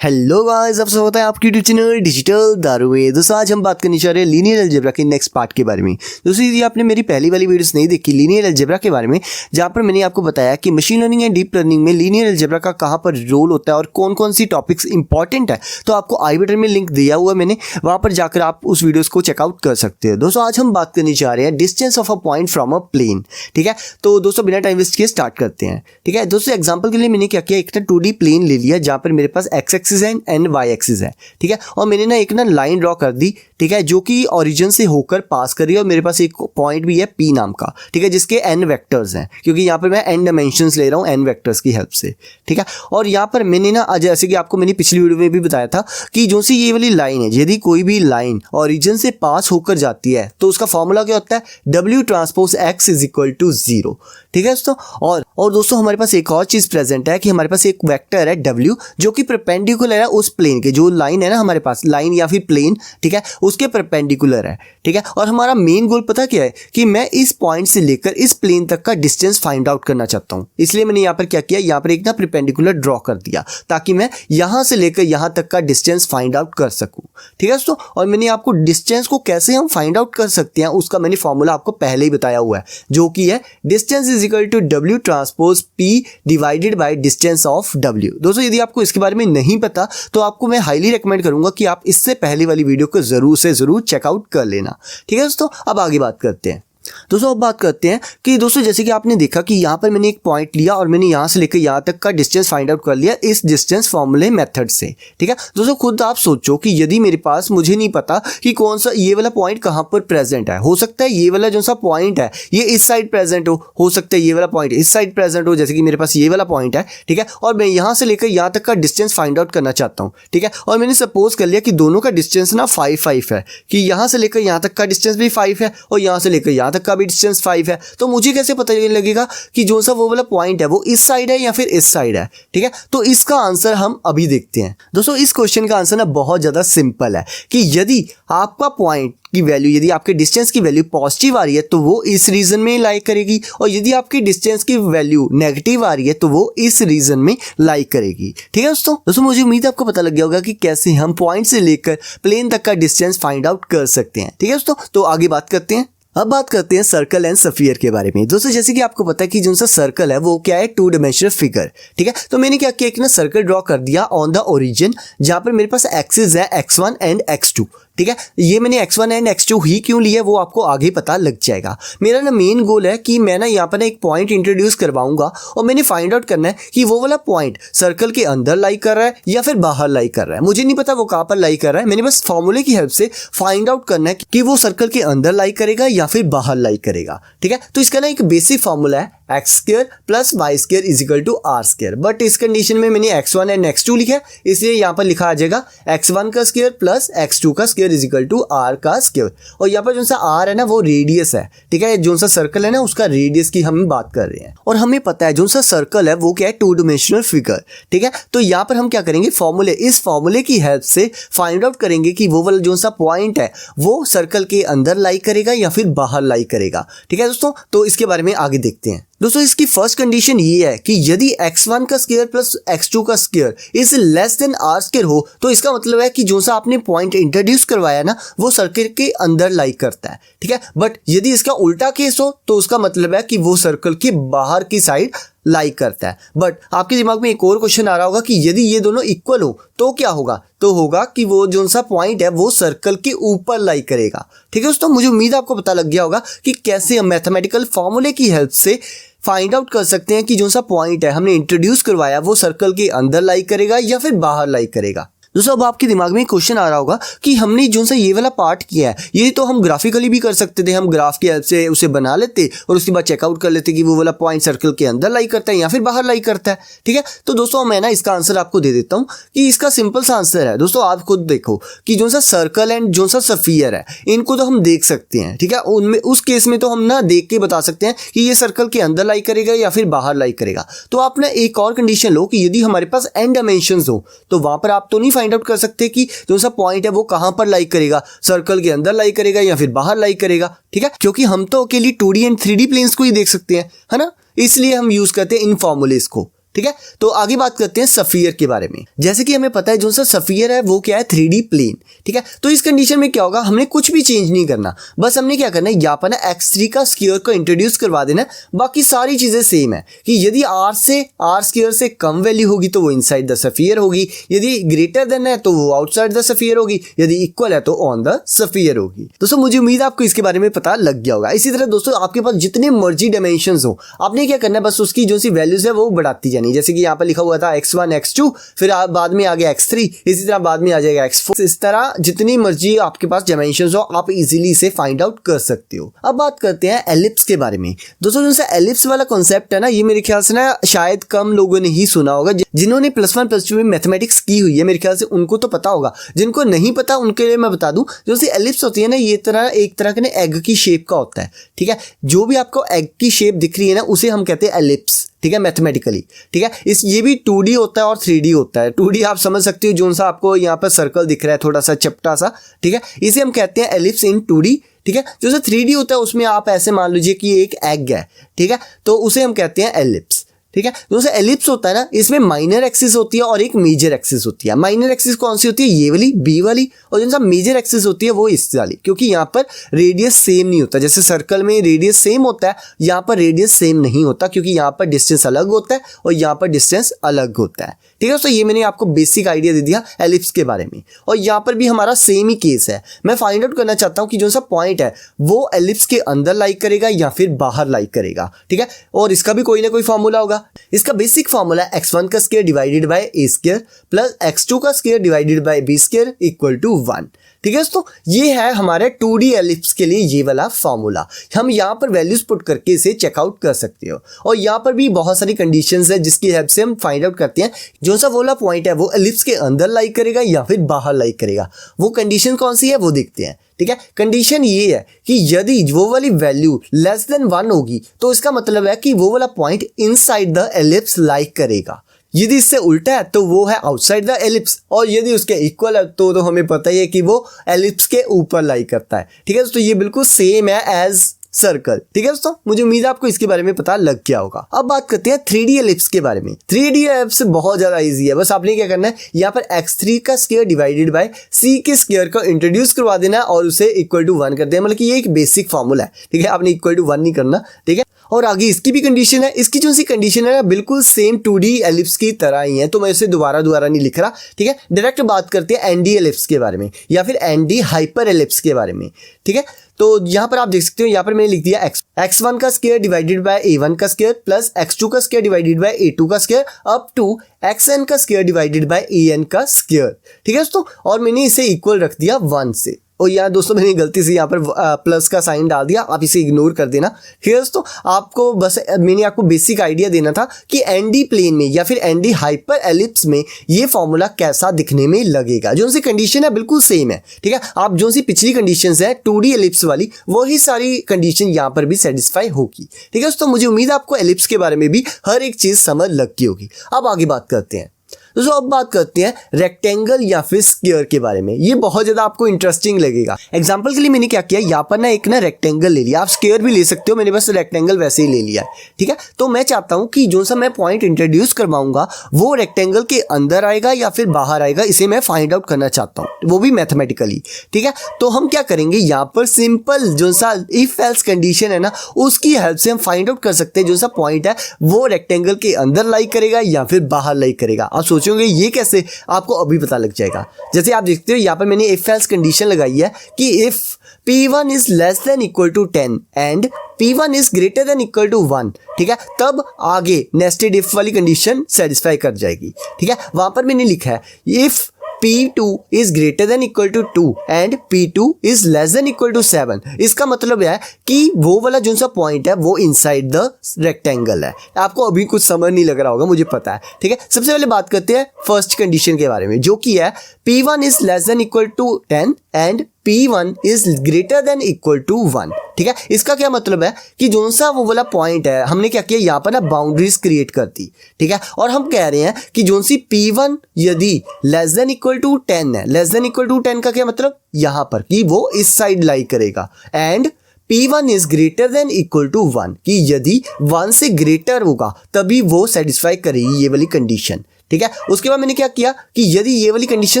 Hello guys, आप सब होता है आपकी यूट्यूब चैनल डिजिटल दारू में। दोस्तों आज हम बात करने जा रहे हैं लीनियर अलजेब्रा के नेक्स्ट पार्ट के बारे में। दोस्तों यदि आपने मेरी पहली वाली वीडियोस नहीं देखी लीनियर अलजेब्रा के बारे में, जहां पर मैंने आपको बताया कि machine learning and deep learning में लीनियर अलजेब्रा का कहां पर रोल होता है और कौन कौन सी टॉपिक्स इंपॉर्टेंट है, तो आपको आई बटन में लिंक दिया हुआ है मैंने, वहां पर जाकर आप उस वीडियोस को चेकआउट कर सकते हैं। दोस्तों आज हम बात करने जा रहे हैं distance of a point from a plane. ठीक है, तो दोस्तों बिना टाइम वेस्ट किए स्टार्ट करते हैं। ठीक है दोस्तों, एग्जाम्पल के लिए मैंने क्या किया, एक 2D प्लेन ले लिया जहां पर मेरे पास X axis and Y axis है। ठीक है, और मैंने एक लाइन ड्रॉ कर दी, ठीक है, जो कि ओरिजिन से होकर पास कर रही है और मेरे पास एक पॉइंट भी है P नाम का, ठीक है, जिसके n वेक्टर्स हैं, क्योंकि यहाँ पर मैं n डायमेंशंस ले रहा हूँ n वेक्टर्स की हेल्प से। ठीक है, और यहाँ पर मैंने जैसे कि आपको मैंने पिछली वीडियो में भी बताया था कि जो सी ये वाली लाइन है, यदि कोई भी लाइन ओरिजिन से पास होकर जाती है तो उसका फॉर्मूला क्या होता है, W transpose x is equal to 0। ठीक है दोस्तों, और दोस्तों हमारे पास एक और चीज प्रेजेंट है कि हमारे पास एक वेक्टर है W जो कि परपेंडिकुलर है उस प्लेन के, जो लाइन है ना हमारे पास, लाइन या फिर प्लेन, ठीक है, उसके परपेंडिकुलर है। ठीक है, और हमारा मेन गोल पता क्या है कि मैं इस पॉइंट से लेकर इस प्लेन तक का डिस्टेंस फाइंड आउट करना चाहता हूं। इसलिए मैंने यहां पर क्या किया, यहां पर एक परपेंडिकुलर ड्रॉ कर दिया ताकि मैं यहां से लेकर यहां तक का डिस्टेंस फाइंड आउट कर सकूं। ठीक है दोस्तों, और मैंने आपको डिस्टेंस को कैसे हम फाइंड आउट कर सकते हैं उसका मैंने फॉर्मूला आपको पहले ही बताया हुआ है, जो कि है distance is equal to W transpose P divided by distance of W। दोस्तों यदि आपको इसके बारे में नहीं पता तो आपको मैं हाईली रेकमेंड करूंगा कि आप इससे पहले वाली वीडियो को जरूर से जरूर चेकआउट कर लेना। ठीक है दोस्तों, अब आगे बात करते हैं। दोस्तों अब बात करते हैं कि दोस्तों जैसे कि आपने देखा कि यहाँ पर मैंने एक पॉइंट लिया और मैंने यहाँ से लेकर यहाँ तक का डिस्टेंस फाइंड आउट कर लिया इस डिस्टेंस फॉर्मूले मेथड से। ठीक है दोस्तों, खुद आप सोचो कि यदि मेरे पास, मुझे नहीं पता कि कौन सा ये वाला पॉइंट कहाँ पर प्रेजेंट है, हो सकता है ये वाला जो सा पॉइंट है ये इस साइड प्रेजेंट हो सकता है ये वाला पॉइंट इस साइड प्रेजेंट हो, जैसे कि मेरे पास ये वाला पॉइंट है। ठीक है, और मैं यहाँ से लेकर यहाँ तक का डिस्टेंस फाइंड आउट करना चाहता हूँ। ठीक है, और मैंने सपोज कर लिया कि दोनों का डिस्टेंस ना 5 है, कि यहाँ से लेकर यहाँ तक का डिस्टेंस भी 5 है और यहाँ से लेकर यहाँ तक का भी डिस्टेंस 5 है। तो मुझे कैसे पता लगेगा कि जो सा वो वाला पॉइंट है वो इस साइड है या फिर इस साइड है। ठीक है, तो इसका आंसर हम अभी देखते हैं। दोस्तों इस क्वेश्चन का आंसर ना बहुत ज्यादा सिंपल है कि यदि आपका पॉइंट की वैल्यू, यदि आपके डिस्टेंस की वैल्यू पॉजिटिव आ रही है तो वो इस रीजन में लाई करेगी, और यदि आपकी डिस्टेंस की वैल्यू नेगेटिव आ रही है तो वो इस रीजन में लाई करेगी। ठीक है दोस्तों मुझे उम्मीद है आपको पता लग गया होगा कि कैसे हम पॉइंट से लेकर प्लेन तक का डिस्टेंस फाइंड आउट कर सकते हैं। ठीक है दोस्तों, तो आगे बात करते हैं। अब बात करते हैं सर्कल एंड स्फीयर के बारे में। दोस्तों जैसे कि आपको पता है कि जो सा सर्कल है वो क्या है, 2 डायमेंशनल फिगर। ठीक है, तो मैंने क्या किया, एक सर्कल ड्रॉ कर दिया ऑन द ओरिजिन, जहां पर मेरे पास एक्सिस है x1 एंड x2। ठीक है, ये मैंने x1 एंड x2 ही क्यों लिया वो आपको आगे पता लग जाएगा। मेरा मेन गोल है कि मैं यहाँ पर एक पॉइंट इंट्रोड्यूस करवाऊंगा और मैंने फाइंड आउट करना है कि वो वाला पॉइंट सर्कल के अंदर लाई कर रहा है या फिर बाहर लाई कर रहा है। मुझे नहीं पता वो कहां पर लाई कर रहा है, मैंने बस फॉर्मूले की हेल्प से फाइंड आउट करना है कि वो सर्कल के अंदर लाई करेगा या फिर बाहर लाई करेगा। ठीक है, तो इसका एक बेसिक फॉर्मूला है x² plus y² is equal to r², but इस कंडीशन में मैंने x1 एंड x2 लिखा है, इसलिए यहाँ पर लिखा आ जाएगा x1 का स्क्वायर प्लस x2 का square is equal to r का स्क्वायर। और यहाँ पर जो सा r है ना वो रेडियस है। ठीक है, जो सा सर्कल है ना उसका रेडियस की हम बात कर रहे हैं, और हमें पता है जो सा सर्कल है वो क्या है, 2 डायमेंशनल फिगर। ठीक है, तो यहाँ पर हम क्या करेंगे, इस फॉर्मूले की हेल्प से फाइंड आउट करेंगे कि वो वाला जो सा पॉइंट है वो सर्कल के अंदर लाई करेगा या फिर बाहर लाई करेगा। ठीक है दोस्तों, तो इसके बारे में आगे देखते हैं। दोस्तों इसकी फर्स्ट कंडीशन ये है कि यदि x1 का स्क्वायर प्लस x2 का square is less then r² हो, तो इसका मतलब है कि जो सा आपने पॉइंट इंट्रोड्यूस करवाया ना वो सर्कल के अंदर लाई करता है। ठीक है, बट यदि इसका उल्टा केस हो तो उसका मतलब है कि वो सर्कल के बाहर की साइड लाई करता है। बट आपके दिमाग में एक और क्वेश्चन आ रहा होगा कि यदि ये दोनों इक्वल हो तो क्या होगा, तो होगा कि वो जो सा पॉइंट है वो सर्कल के ऊपर लाई करेगा। ठीक है दोस्तों, मुझे उम्मीद आपको पता लग गया होगा कि कैसे हम मैथमेटिकल फॉर्मूले की हेल्प से फाइंड आउट कर सकते हैं कि जो सा पॉइंट है हमने इंट्रोड्यूस करवाया वो सर्कल के अंदर लाई करेगा या फिर बाहर लाई करेगा। दोस्तों अब आपके दिमाग में क्वेश्चन आ रहा होगा कि हमने जो सा ये वाला पार्ट किया है ये तो हम ग्राफिकली भी कर सकते थे, हम ग्राफ की हेल्प से उसे बना लेते और उसके बाद चेकआउट कर लेते कि वो वाला पॉइंट सर्कल के अंदर लाई करता है या फिर बाहर लाई करता है। ठीक है, तो दोस्तों मैं ना इसका आंसर आपको दे देता हूँ कि इसका सिंपल सा आंसर है। दोस्तों आप खुद देखो कि जो सा सर्कल एंड जो सा स्फीयर है इनको तो हम देख सकते हैं। ठीक है, उनमें उस केस में तो हम ना देख के बता सकते हैं कि ये सर्कल के अंदर लाई करेगा या फिर बाहर लाई करेगा। तो आप ना एक और कंडीशन लो कि यदि हमारे पास n डायमेंशंस हो तो वहां पर आप तो नहीं फाइंड आउट कर सकते कि जो सा पॉइंट है वो कहां पर लाई करेगा, सर्कल के अंदर लाई करेगा या फिर बाहर लाई करेगा। ठीक है, क्योंकि हम तो अकेली 2D एंड 3D प्लेन्स को ही देख सकते हैं, है ना, इसलिए हम यूज करते हैं इन फॉर्मूलेस को। ठीक है। तो आगे बात करते हैं सफियर के बारे में। जैसे कि हमें पता है जो सा सफियर है वो क्या है, 3D प्लेन, ठीक है। तो इस कंडीशन में क्या होगा, हमने कुछ भी चेंज नहीं करना, बस हमने क्या करना है, यहाँ पर ना x3 का स्क्वायर को इंट्रोड्यूस करवा देना। बाकी सारी चीजें सेम है कि यदि r स्क्वायर से कम वैल्यू होगी तो वो इनसाइड द सफियर होगी, यदि ग्रेटर देन है तो वो आउटसाइड द सफियर होगी, यदि इक्वल है तो ऑन द सफियर होगी। दोस्तों मुझे उम्मीद है आपको इसके बारे में पता लग गया होगा। इसी तरह दोस्तों आपके पास जितने मर्जी डायमेंशंस हो, आपने क्या करना है, बस उसकी जो सी वैल्यूज है वो बढ़ाती जानी। जैसे कि यहाँ पर लिखा हुआ था x1 x2, फिर बाद में आ गया x3, इसी तरह बाद में आ जाएगा x4। इस तरह जितनी मर्जी आपके पास डायमेंशंस हो आप इजीली इसे फाइंड आउट कर सकते हो। अब बात करते हैं एलिप्स के बारे में। दोस्तों जो एलिप्स वाला कॉन्सेप्ट है ना, ये मेरे ख्याल से ना शायद कम लोगों ने ही सुना होगा। जिन्होंने +1 +2 में मैथमेटिक्स की हुई है मेरे ख्याल से उनको तो पता होगा, जिनको नहीं पता उनके लिए मैं बता दूं। जो सी एलिप्स होती है ना, ये एक तरह के ना एग की शेप का होता है, ठीक है। जो भी आपको एग की शेप दिख रही है ना उसे हम कहते हैं एलिप्स, ठीक है, मैथमेटिकली, ठीक है। ये भी 2D होता है और 3D होता है। 2D आप समझ सकते हो, जो सा आपको यहाँ पर सर्कल दिख रहा है थोड़ा सा चपटा सा, ठीक है, इसे हम कहते हैं एलिप्स इन 2D, ठीक है। जो सा 3D होता है उसमें आप ऐसे मान लीजिए कि एक एग है, ठीक है, तो उसे हम कहते हैं एलिप्स, ठीक है। जो सा एलिप्स होता है ना, इसमें माइनर एक्सिस होती है और एक मेजर एक्सिस होती है। माइनर एक्सिस कौन सी होती है, ये वाली बी वाली, और जो सा मेजर एक्सिस होती है वो इस वाली, क्योंकि यहाँ पर रेडियस सेम नहीं होता। जैसे सर्कल में रेडियस सेम होता है, यहाँ पर रेडियस सेम नहीं होता, क्योंकि यहाँ पर डिस्टेंस अलग होता है और यहाँ पर डिस्टेंस अलग होता है, ठीक है। तो ये मैंने आपको बेसिक आइडिया दे दिया एलिप्स के बारे में। और यहाँ पर भी हमारा सेम ही केस है। मैं फाइंड आउट करना चाहता हूँ कि जो सा पॉइंट है वो एलिप्स के अंदर लाई करेगा या फिर बाहर लाई करेगा, ठीक है। और इसका भी कोई ना कोई फॉर्मूला होगा। इसका बेसिक फॉर्मूला है x1 का square divided by a square plus x2 का square divided by b square equal to 1, ठीक है। तो ये है हमारे 2D एलिप्स के लिए ये वाला फॉर्मूला। हम यहाँ पर वैल्यूज पुट करके इसे चेकआउट कर सकते हो। और यहाँ पर भी बहुत सारी कंडीशंस है जिसकी हेल्प से हम फाइंड आउट करते हैं जो सा वाला पॉइंट है वो एलिप्स के अंदर लाई करेगा या फिर बाहर लाई करेगा। वो कंडीशन कौन सी है वो देखते हैं, ठीक है। कंडीशन ये है कि यदि वो वाली वैल्यू लेस देन 1 होगी तो इसका मतलब है कि वो वाला पॉइंट इनसाइड द एलिप्स लाई करेगा। यदि इससे उल्टा है तो वो है आउटसाइड द एलिप्स, और यदि उसके इक्वल है तो हमें पता ही है कि वो एलिप्स के ऊपर लाई करता है, ठीक है। तो ये बिल्कुल सेम है एज सर्कल, ठीक है दोस्तों। मुझे उम्मीद है आपको इसके बारे में पता लग गया होगा। अब बात करते हैं 3D एलिप्स के बारे में। 3D एलिप्स बहुत ज्यादा इजी है। बस आपने क्या करना है, यहाँ पर x3 का स्क्वायर डिवाइडेड बाय c के स्क्वायर को इंट्रोड्यूस करवा देना और उसे इक्वल टू 1 कर देना। मतलब कि ये एक बेसिक फॉर्मूला है, ठीक है। आपने इक्वल टू 1 नहीं करना, ठीक है। और आगे इसकी भी कंडीशन है। इसकी जो सी कंडीशन है ना बिल्कुल सेम 2D एलिप्स की तरह ही है, तो मैं इसे दोबारा नहीं लिख रहा, ठीक है। डायरेक्ट बात करते हैं ND एलिप्स के बारे में या फिर ND हाइपर एलिप्स के बारे में, ठीक है। तो यहाँ पर आप देख सकते हो, यहाँ पर मैंने लिख दिया x1 का स्क्वायर डिवाइडेड बाय a1 का स्क्वायर प्लस x2 का स्क्वायर डिवाइडेड बाय a2 का स्क्वायर अप टू xn का स्क्वायर डिवाइडेड बाय an का स्क्वायर, ठीक है दोस्तों। और मैंने इसे इक्वल रख दिया 1 से। और यहाँ दोस्तों मैंने गलती से यहाँ पर प्लस का साइन डाल दिया, आप इसे इग्नोर कर देना, ठीक है दोस्तों। आपको बस मैंने आपको बेसिक आइडिया देना था कि ND प्लेन में या फिर ND हाइपर एलिप्स में ये फॉर्मूला कैसा दिखने में लगेगा। जो सी कंडीशन है बिल्कुल सेम है, ठीक है। आप जो सी पिछली कंडीशन है 2D एलिप्स वाली वही सारी कंडीशन यहाँ पर भी सेटिस्फाई होगी, ठीक है दोस्तों। मुझे उम्मीद है आपको एलिप्स के बारे में भी हर एक चीज समझ लगती होगी। अब आगे बात करते हैं दोस्तों, अब बात करते हैं रेक्टेंगल या फिर स्क्वायर के बारे में। ये बहुत ज्यादा आपको इंटरेस्टिंग लगेगा। एग्जांपल के लिए मैंने क्या किया, यहाँ पर ना एक ना रेक्टेंगल ले लिया, आप स्क्वायर भी ले सकते हो, मैंने बस रेक्टेंगल वैसे ही ले लिया है, ठीक है। तो मैं चाहता हूं कि जो सा मैं पॉइंट इंट्रोड्यूस करवाऊंगा वो रेक्टेंगल के अंदर आएगा या फिर बाहर आएगा, इसे मैं फाइंड आउट करना चाहता हूँ, वो भी मैथमेटिकली, ठीक है। तो हम क्या करेंगे, यहाँ पर सिंपल जो सा इफ एल्स कंडीशन है ना उसकी हेल्प से हम फाइंड आउट कर सकते हैं जो सा पॉइंट है वो रेक्टेंगल के अंदर लाई करेगा या फिर बाहर लाई करेगा। आप सोचोगे ये कैसे, आपको अभी पता लग जाएगा। जैसे आप देखते हो यहाँ पर मैंने इफ एल्स कंडीशन लगाई है कि if P1 is less than equal to 10 and P1 is greater than equal to 1, ठीक है, तब आगे नेस्टेड इफ वाली कंडीशन सेटिस्फाई कर जाएगी, ठीक है। वहां पर मैंने लिखा है if P2 is greater than equal to 2 and P2 is less than equal to 7। इसका मतलब है कि वो वाला जो सा पॉइंट है वो इनसाइड द रेक्टेंगल है। आपको अभी कुछ समझ नहीं लग रहा होगा, मुझे पता है, ठीक है। सबसे पहले बात करते हैं फर्स्ट कंडीशन के बारे में, जो कि है P1 is less than equal to 10 and P1 is greater than equal to 1, ठीक है। इसका क्या मतलब है कि जो सा वो वाला पॉइंट है हमने क्या किया, यहाँ पर ना बाउंड्रीज क्रिएट कर दी, ठीक है। और हम कह रहे हैं कि जो सी P1 यदि लेस देन इक्वल टू 10 है, लेस देन इक्वल टू 10 का क्या मतलब यहाँ पर कि वो इस साइड लाई करेगा, and P1 is greater than equal to 1, कि यदि 1 से ग्रेटर होगा तभी वो सेटिस्फाई करेगी ये वाली कंडीशन। ठीक है, उसके बाद मैंने क्या किया कि यदि ये वाली कंडीशन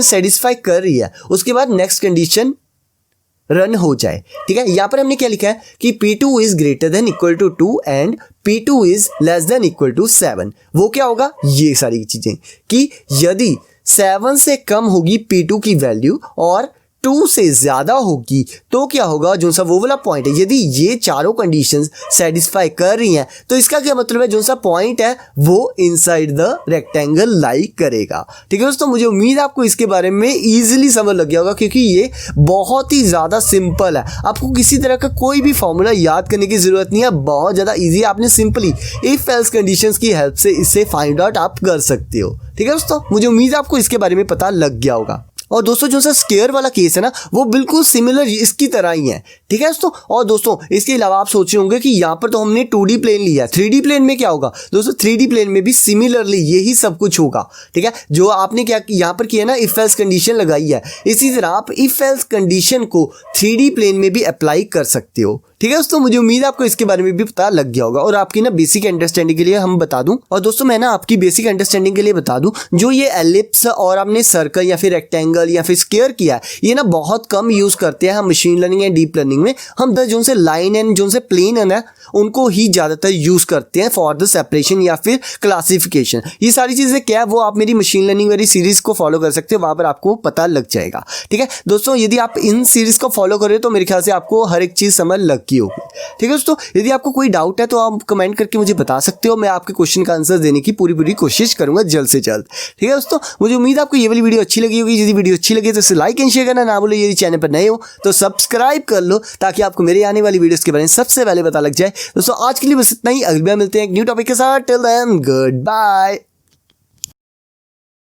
सेटिस्फाई कर रही है उसके बाद नेक्स्ट कंडीशन रन हो जाए। ठीक है, यहां पर हमने क्या लिखा है कि P2 is greater than equal to 2 and P2 is less than equal to 7। वो क्या होगा, ये सारी चीजें कि यदि 7 से कम होगी P2 की वैल्यू और 2 से ज्यादा होगी तो क्या होगा, जो सा वो वाला पॉइंट है, यदि ये चारों कंडीशंस सेटिस्फाई कर रही हैं तो इसका क्या मतलब है, जो सा पॉइंट है वो इनसाइड द रेक्टेंगल लाई करेगा। ठीक है दोस्तों, मुझे उम्मीद है आपको इसके बारे में इजीली समझ लग गया होगा, क्योंकि ये बहुत ही ज़्यादा सिंपल है। आपको किसी तरह का कोई भी फॉर्मूला याद करने की ज़रूरत नहीं है, बहुत ज़्यादा ईजी है। आपने सिंपली इफ एल्स कंडीशंस की हेल्प से इसे फाइंड आउट आप कर सकते हो। ठीक है दोस्तों, मुझे उम्मीद है आपको इसके बारे में पता लग गया होगा। और दोस्तों जो सा स्क्वायर वाला केस है ना वो बिल्कुल सिमिलर इसकी तरह ही है। ठीक है दोस्तों, और दोस्तों इसके अलावा आप सोच रहे होंगे कि यहाँ पर तो हमने 2D प्लेन लिया है, 3D प्लेन में क्या होगा दोस्तों, 3D प्लेन में भी सिमिलरली यही सब कुछ होगा। ठीक है, जो आपने क्या यहाँ पर किया ना, इफ एल्स कंडीशन लगाई है, इसी तरह आप इफ एल्स कंडीशन को 3D प्लेन में भी अप्लाई कर सकते हो। ठीक है दोस्तों, मुझे उम्मीद है आपको इसके बारे में भी पता लग गया होगा। और आपकी ना बेसिक अंडरस्टैंडिंग के लिए हम बता दूं, और दोस्तों मैं ना आपकी बेसिक अंडरस्टैंडिंग के लिए बता दूं, जो ये एलिप्स और आपने सर्कल या फिर रेक्टेंगल या फिर स्क्वायर किया है, ये ना बहुत कम यूज करते हैं हम machine learning and deep learning में। हम जो से लाइन एंड जो से प्लेन है ना उनको ही ज्यादातर यूज करते हैं फॉर द सेपरेशन या फिर क्लासिफिकेशन। ये सारी चीजें क्या है वो आप मेरी मशीन लर्निंग वाली सीरीज को फॉलो कर सकते हो, वहां पर आपको पता लग जाएगा। ठीक है दोस्तों, यदि आप इन सीरीज को फॉलो करें तो मेरे ख्याल से आपको हर एक चीज समझ लग गई होगी। ठीक है दोस्तों, यदि आपको कोई डाउट है तो आप कमेंट करके मुझे बता सकते हो, मैं आपके क्वेश्चन का आंसर देने की पूरी कोशिश करूंगा जल्द से जल्द। ठीक है दोस्तों, मुझे उम्मीद है आपको ये वाली वीडियो अच्छी लगी होगी। यदि वीडियो अच्छी लगी तो इसे लाइक एंड शेयर करना ना भूलो। यदि चैनल पर नए हो तो सब्सक्राइब कर लो ताकि आपको मेरे आने वाली वीडियोस के बारे में सबसे पहले पता लग जाए। दोस्तों आज के लिए बस इतना ही, अगली बार मिलते हैं एक न्यू टॉपिक के साथ। Till then good bye.